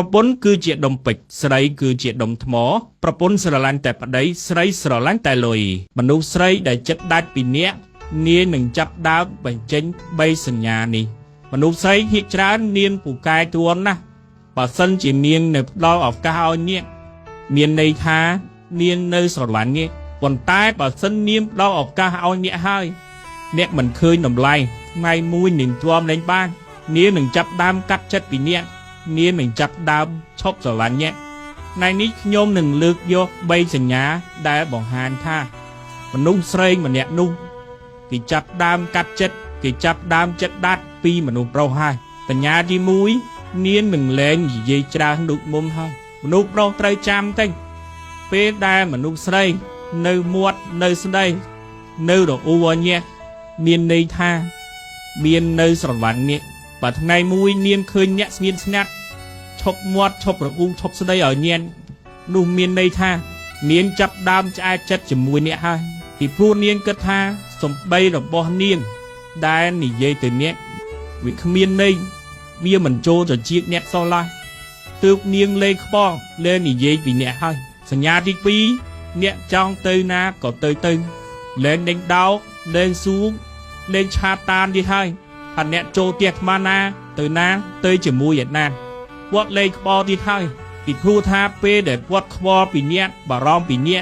ប្រពន្ធគឺជាដុំពេជ្រស្រីគឺជាដុំថ្មប្រពន្ធស្រឡាញ់តែប្តីស្រីស្រឡាញ់តែលុយមនុស្សស្រីដែលចិត្តដាច់ពីអ្នកនាងនឹងចាប់ដើមបញ្ចេញ3សញ្ញានេះមនុស្សស្រីភាគច្រើននាងពូកែទួនណាស់បើសិនជានាងនៅផ្ដល់ឱកាសឲ្យនាងមានន័យថានាងនៅស្រឡាញ់នាងប៉ុន្តែបើសិននាងផ្ដល់ឱកាសឲ្យអ្នកហើយអ្នកមិនឃើញតម្លៃថ្ងៃមួយនាងជាប់លែងបាននាងនឹងចាប់ដើមកាត់ចិត្តពីអ្នកនាងនឹងចាប់ដើមឈប់ស្រឡាញ់អ្នកថ្ងៃនេះខ្ញុំនឹងលើកយក3សញ្ញាដែលបង្ហាញថាមនុស្សស្រីម្នាក់នោះគេចាប់ដើមកាត់ចិត្តគេចាប់ដើមចិត្តដាច់ពីមនុស្សប្រុសហើយសញ្ញាទី1នាងនឹងលែងនិយាយច្រើនដូចមុំហើយមនុស្សប្រុសត្រូវចាំតិចពេលដែលមនុស្សស្រីនៅមាត់នៅស្ដីនៅរអ៊ូអញមានន័យថាមាននៅស្រឡាញ់អ្នកបើថ្ងៃមួយនាងឃើញអ្នកស្ងៀមស្ងាត់ឈប់មាត់ឈប់រអ៊ូឈប់ស្ដីឲ្យញៀននោះមានន័យថានាងចាប់ដើមឆ្អែតចិត្តជាមួយអ្នកហើយពីព្រោះនាងគិតថាសំបីរបស់នាងដែលនិយាយទៅអ្នកវាគ្មានន័យវាមិនចូលទៅជាអ្នកសោះឡើយទើបនាងលេងខ្បងលេងនិយាយពីអ្នកហើយសញ្ញាទី2អ្នកចង់ទៅណាក៏ទៅលេងដេញដោលេងស៊ូលេងឆាតតានទៀតហើយថាអ្នកចូលផ្ទះខ្មាណាទៅណាទៅជាមួយឯណាគាត់លេងខ្បល់ទៀតហើយពីព្រោះថាពេលដែលគាត់ខ្វល់ពីអ្នកបារម្ភពីអ្ន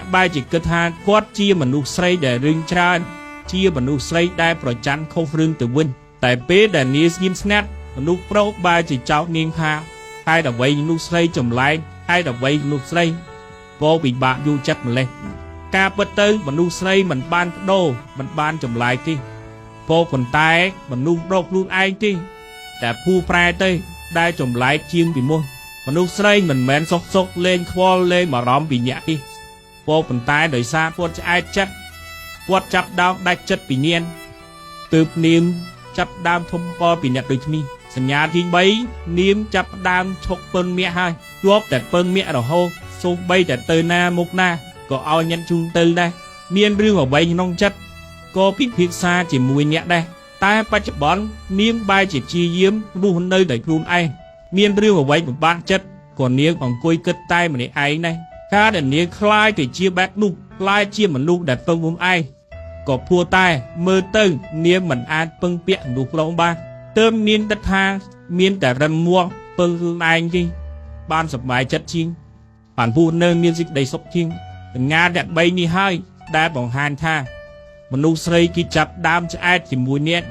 កបែរជាគិតថាគាត់ជាមនុស្សស្រីដែលរឿងច្រើនជាមនុស្សស្រីដែលប្រច័ណ្ឌខុសរឿងទៅវិញតែពេលដែលនាងស្ងៀមស្ងាត់មនុស្សប្រុសបែរជាចោទនាងថាហេតុអ្វីមនុស្សស្រីចម្លែកហេតុអ្វីមនុស្សស្រីពោពិបាកយល់ចិត្តម្លេះការពិតទៅមនុស្សស្រីមិនបានបដូរមិនបានចម្លែកទេប៉ុន្តែមនុស្សប្រុសខ្លួនឯងទេតែភូប្រែទៅដែលចម្លែកជាងពីមុនមនុស្សស្រីមិនមែនសុកលេងខ្វល់លេងបារម្ភពីអ្នកទេប៉ុន្តែដោយសារគាត់ឆ្អែតចិត្តគាត់ចាប់ដើមដាច់ចិត្តពីនាងទើបនាងចាប់ដើមធំបពីអ្នកដូចនេះសញ្ញាទី3នាងចាប់ដើមឈប់ពឹងមាក់ហើយជាប់តែពឹងមាក់រហូតសូម្បីតែទៅណាមុខណាក៏ឲ្យញ៉ាំជូនទៅដែរមានរឿងអ្វីក្នុងចិត្តក៏ពិភាក្សាជាមួយអ្នកដែរតែបច្ចុប្បន្ននាងបែរជាជាយាមរស់នៅដោយខ្លួនឯងមានរឿងអ្វីពិបាកចិត្តក៏នាងអង្គុយគិតតែម្នាក់ឯងដែរការដែលនាងคล้ายទៅជាបែបនោះคล้ายជាមនុស្សដែលពឹងខ្លួនឯងក៏ព្រោះតែមើលទៅនាងមិនអាចពឹងពាក់មនុស្សខ្លងបានទើបនាងគិតថាមានតែរឹមមាស់ពឹងខ្លួនឯងទេបានសប្បាយចិត្តជាងបានពូនៅមានសេចក្តីសុខជាងសញ្ញាអ្នក3នេះហើយដែលបង្ហាញថាមនុស្សស្រីគេចាប់ដើមឆ្អែតជាមួយអ្នក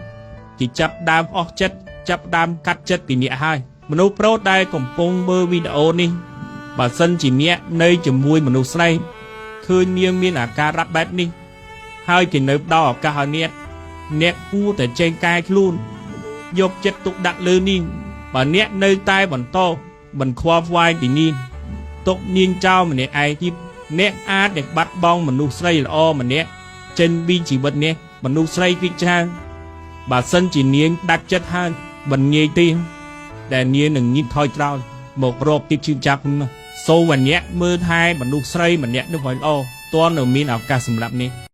គេចាប់ដើមអស់ចិត្តចាប់ដើមកាត់ចិត្តពីអ្នកហើយមនុស្សប្រុសដែលកំពុងមើលវីដេអូនេះបើសិនជាអ្នកនៅជាមួយមនុស្សស្រីឃើញនាងមានអាការៈបែបនេះហើយគេនៅផ្ដល់ឱកាសឲ្យអ្នកគួរតែចេញកាយខ្លួនយកចិត្តទុកដាក់លើនាងបើអ្នកនៅតែបន្តមិនខ្វល់ខ្វាយពីនាងទុកនាងចោលម្នាក់ឯងទៀតអ្នកអាចនឹងបាត់បង់មនុស្សស្រីល្អម្នាក់ចេញពីជីវិតអ្នកមនុស្សស្រីពីច្រើនបើសិនជានាងដាច់ចិត្តហើយមិនងាយទេដែលនាងនឹងញិតថយក្រោយមករកទៀតជឿចាប់សូមអ្នកមើលថែមនុស្សស្រីម្នាក់នោះឲ្យល្អតើនៅមានឱកាសសម្រាប់នេះ